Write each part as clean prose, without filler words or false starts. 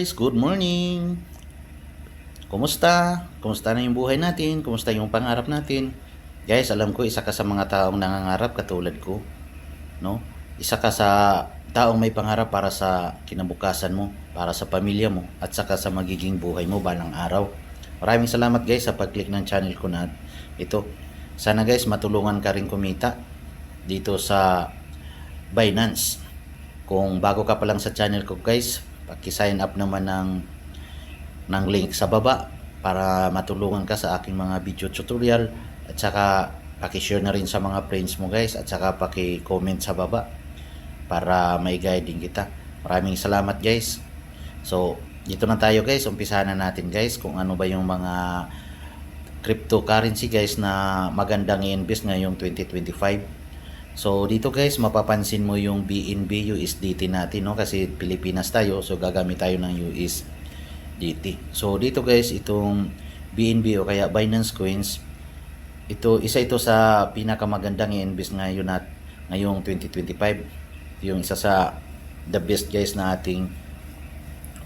guys, good morning. Kumusta? Kumusta na yung buhay natin? Kumusta yung pangarap natin? Guys, alam ko isa ka sa mga taong nangangarap katulad ko, no? Isa ka sa taong may pangarap para sa kinabukasan mo, para sa pamilya mo, at saka sa magiging buhay mo balang araw. Maraming salamat guys sa pag-click ng channel ko na ito. Sana guys matulungan ka rin kumita dito sa Binance. Kung bago ka pa lang sa channel ko guys, paki-sign up naman ng link sa baba para matulungan ka sa aking mga video tutorial, at saka paki-share na rin sa mga friends mo guys, at saka paki-comment sa baba para may guiding kita. Maraming salamat guys. So dito na tayo guys, umpisahan na natin guys kung ano ba yung mga cryptocurrency guys na magandang i-invest ngayong 2025. So dito guys, mapapansin mo yung BNB USDT natin, no? Kasi Pilipinas tayo, so gagamit tayo ng USDT. So dito guys, itong BNB o kaya Binance Coins, isa ito sa pinakamagandang i-invest ngayong 2025. Yung isa sa the best guys na ating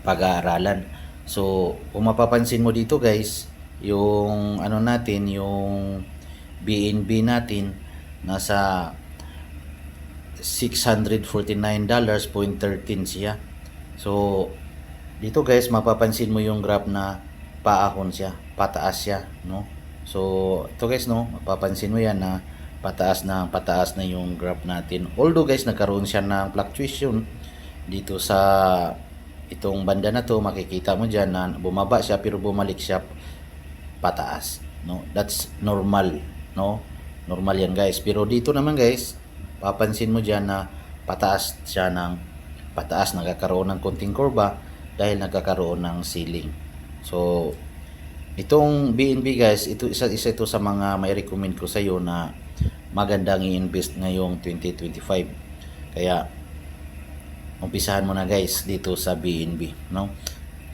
pag-aaralan. So kung mapapansin mo dito guys, yung ano natin, yung BNB natin nasa $649.13 siya. So dito guys, mapapansin mo yung graph na paahon siya, pataas siya, no? So ito guys, no, mapapansin mo yan na pataas na yung graph natin. Although guys, nagkaroon siya ng fluctuation dito sa itong banda na to, makikita mo diyan na bumaba siya pero bumalik siya pataas, no? That's normal, no? Normal yan guys. Pero dito naman guys, papansin mo dyan na pataas siya ng pataas, nagkakaroon ng konting kurba dahil nagkakaroon ng ceiling. So itong BNB guys, isa ito sa mga may recommend ko sa iyo na magandang i-invest ngayong 2025. Kaya umpisahan mo na guys dito sa BNB, no?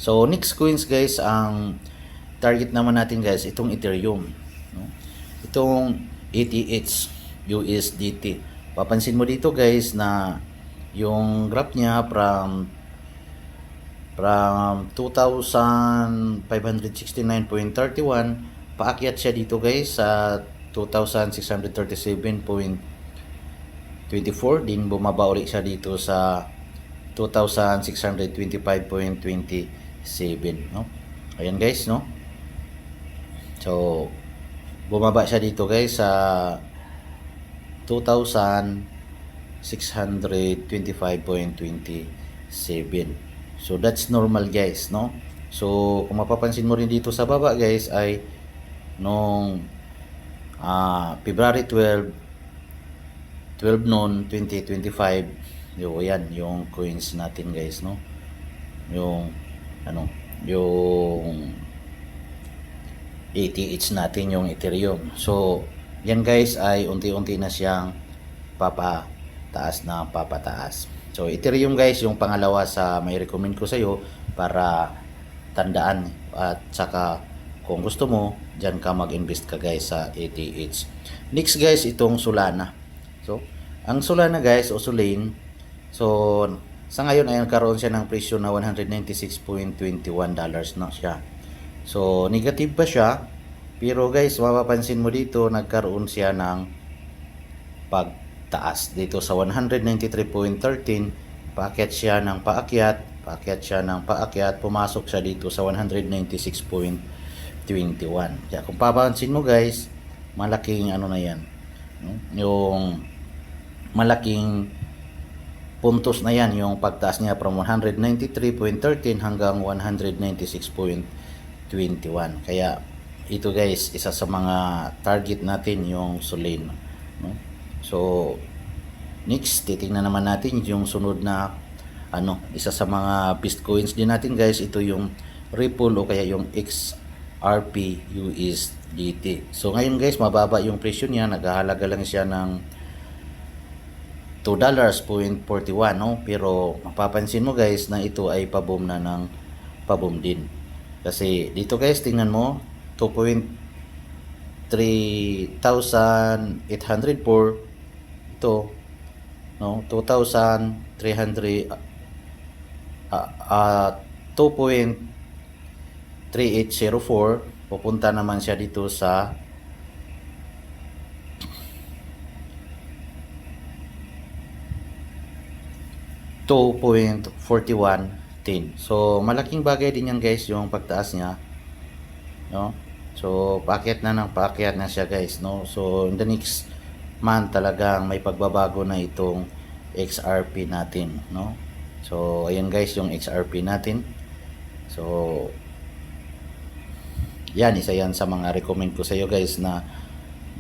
So next coins guys, ang target naman natin guys, itong Ethereum, no? Itong ETH USDT. Papansin mo dito guys na yung graph niya from 2,569.31 paakyat siya dito guys sa 2,637.24, din bumaba ulit siya dito sa 2,625.27, no? Ayan guys, no? So bumaba siya dito guys sa 2,625.27. So that's normal guys, no? So kung mapapansin mo rin dito sa baba guys ay nung February 12 noon 2025, yan yung coins natin guys, no? Yung yung ETH natin, yung Ethereum. So yan guys ay unti-unti na siyang papataas. So Ethereum guys, yung pangalawa sa may recommend ko sa iyo para tandaan, at saka kung gusto mo diyan ka mag-invest ka guys sa ETH. Next guys, itong Solana. So ang Solana guys o Solane, so sa ngayon ay nagkaroon siya ng presyo na $196.21 na siya. So negative pa siya, pero guys, mapapansin mo dito nagkaroon siya ng pagtaas dito sa 193.13, paakyat siya ng paakyat, pumasok siya dito sa 196.21. Kaya kung papansin mo guys, malaking ano na yan, no? Yung malaking puntos na yan yung pagtaas niya from 193.13 hanggang 196.21. Kaya ito guys, isa sa mga target natin yung Solane, no? So next, titingnan naman natin yung sunod na isa sa mga best coins din natin guys, ito yung Ripple o kaya yung XRP USDT. So ngayon guys, mababa yung presyo niya, naghahalaga lang siya ng $2.41, no? Pero mapapansin mo guys na ito ay pa-boom din. Kasi dito guys, tingnan mo, 2,3,804 ito, no? 2,300 2.3804, pupunta naman siya dito sa 2.4110. So malaking bagay din yan guys yung pagtaas niya, no? So paakyat na ng paakyat na siya guys, no? So in the next month talagang may pagbabago na itong XRP natin, no? So ayan guys yung XRP natin. So yan, isa yan sa mga recommend ko sa iyo guys na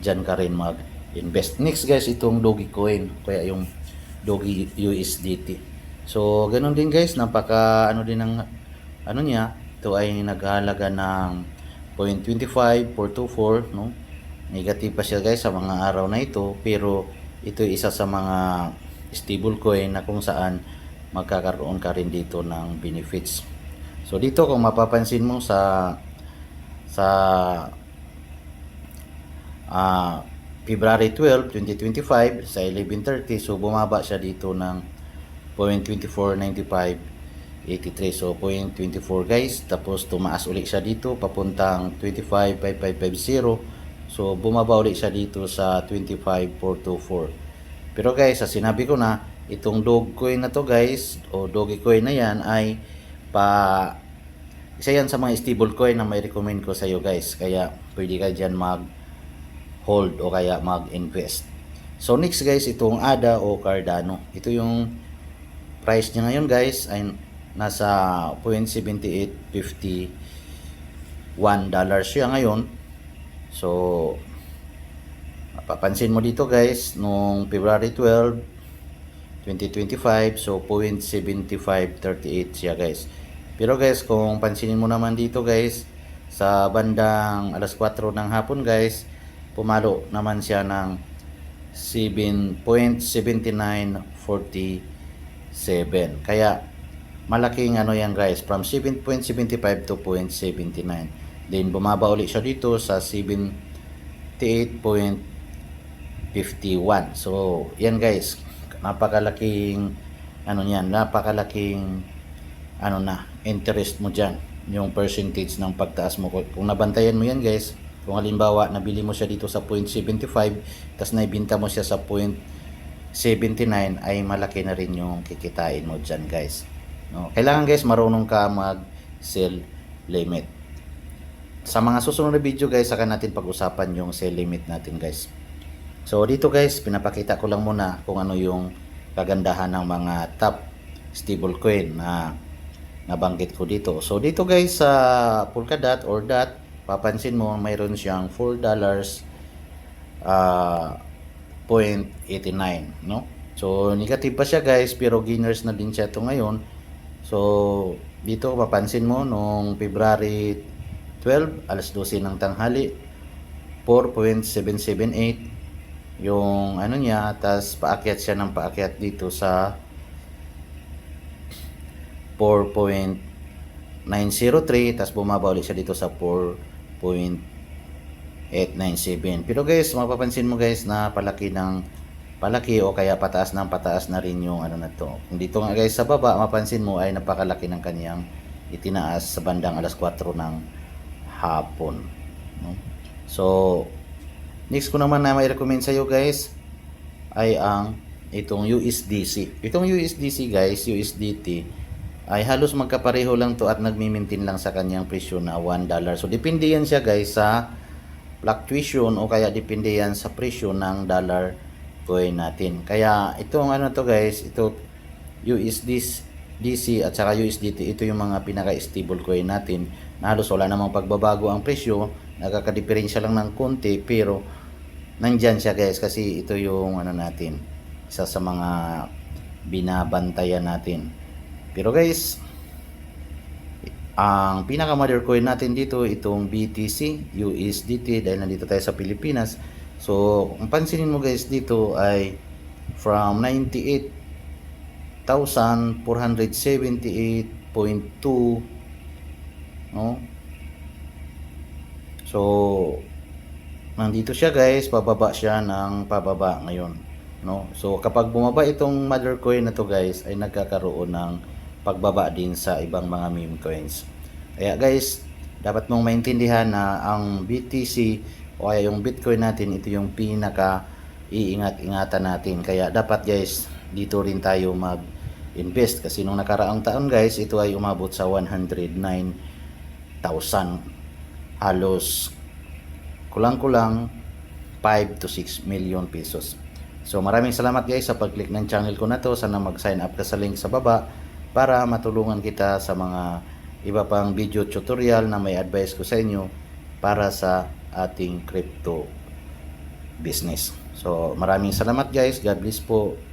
dyan ka rin mag-invest. Next guys, itong Dogecoin, kaya yung Doge USDT. So ganun din guys, napaka ano din ng ano niya. Ito ay naghahalaga ng 0.25424, no? Negative pa siya guys sa mga araw na ito, pero ito ay isa sa mga stable coin na kung saan magkakaroon ka rin dito ng benefits. So dito kung mapapansin mo sa February 12, 2025 sa 11:30, so bumaba siya dito ng 0.249583. So 0.24 guys, tapos tumaas ulit siya dito papuntang 25.5550. So bumaba ulit siya dito sa 25.424. Pero guys, sa sinabi ko na, itong Dogecoin na to guys, o Dogecoin na yan ay isa yan sa mga stable coin na may recommend ko sa iyo guys. Kaya pwede ka dyan mag-hold o kaya mag-invest. So next guys, itong ADA o Cardano. Ito yung price niya ngayon guys ay nasa 0.7851 dollars siya ngayon. So mapapansin mo dito guys, nung February 12, 2025, so 0.7538 siya guys. Pero guys, kung pansinin mo naman dito guys, sa bandang alas 4 ng hapon guys, pumalo naman siya ng 7.7947. Kaya malaking ano yan guys, from 7.75 to 0.79. Then bumaba ulit siya dito sa 78.51. So yan guys, napakalaking ano niyan, napakalaking ano na interest mo dyan, yung percentage ng pagtaas mo. Kung nabantayan mo yan guys, kung halimbawa nabili mo siya dito sa 0.75 tapos naibenta mo siya sa 0.79, ay malaki na rin yung kikitain mo dyan guys, no? Kailangan guys marunong ka mag sell limit. Sa mga susunod na video guys, saka natin pag-usapan yung sell limit natin guys. So dito guys, pinapakita ko lang muna kung ano yung kagandahan ng mga top stable coin na nabanggit ko dito. So dito guys sa Polkadot or DOT, papansin mo mayroon siyang $4.89, no? So negative pa siya guys, pero gainers na din siya ito ngayon. So dito papansin mo nung February 12, alas 12 ng tanghali, 4.778 yung ano niya, tas paakyat siya ng paakyat dito sa 4.903, tas bumaba ulit siya dito sa 4.897. Pero guys, mapapansin mo guys na palaki o kaya pataas na rin yung ano na to. Kung dito nga guys sa baba, mapansin mo ay napakalaki ng kaniyang itinaas sa bandang alas 4 ng hapon, no? So next ko naman na may recommend sa iyo guys ay ang itong USDC. Itong USDC guys, USDT ay halos magkapareho lang to at nagmi-maintain lang sa kanyang presyo na $1. So depende yan siya guys sa fluctuation o kaya depende yan sa presyo ng dollar coin natin. Kaya itong ano to guys, ito USDC at saka USDT, ito yung mga pinaka-stable coin natin na halos wala namang pagbabago ang presyo, nagkakadiferensya lang ng konti, pero nandyan siya guys kasi ito yung ano natin, isa sa mga binabantayan natin. Pero guys, ang pinaka-mother coin natin dito, itong BTC USDT, dahil nandito tayo sa Pilipinas. So kung pansinin mo guys, dito ay from 98,478.2, no? So nandito siya guys, pababa siya ng pababa ngayon, no? So kapag bumaba itong mother coin na to guys, ay nagkakaroon ng pagbaba din sa ibang mga meme coins. Kaya guys, dapat mong maintindihan na ang BTC o kaya yung Bitcoin natin, ito yung pinaka iingat-ingatan natin. Kaya dapat guys, dito rin tayo mag-invest. Kasi nung nakaraang taon guys, ito ay umabot sa 109,000. Halos kulang-kulang 5 to 6 million pesos. So maraming salamat guys sa pag-click ng channel ko na to. Sana mag-sign up ka sa link sa baba para matulungan kita sa mga iba pang video tutorial na may advice ko sa inyo para sa ating crypto business. So maraming salamat guys. God bless po.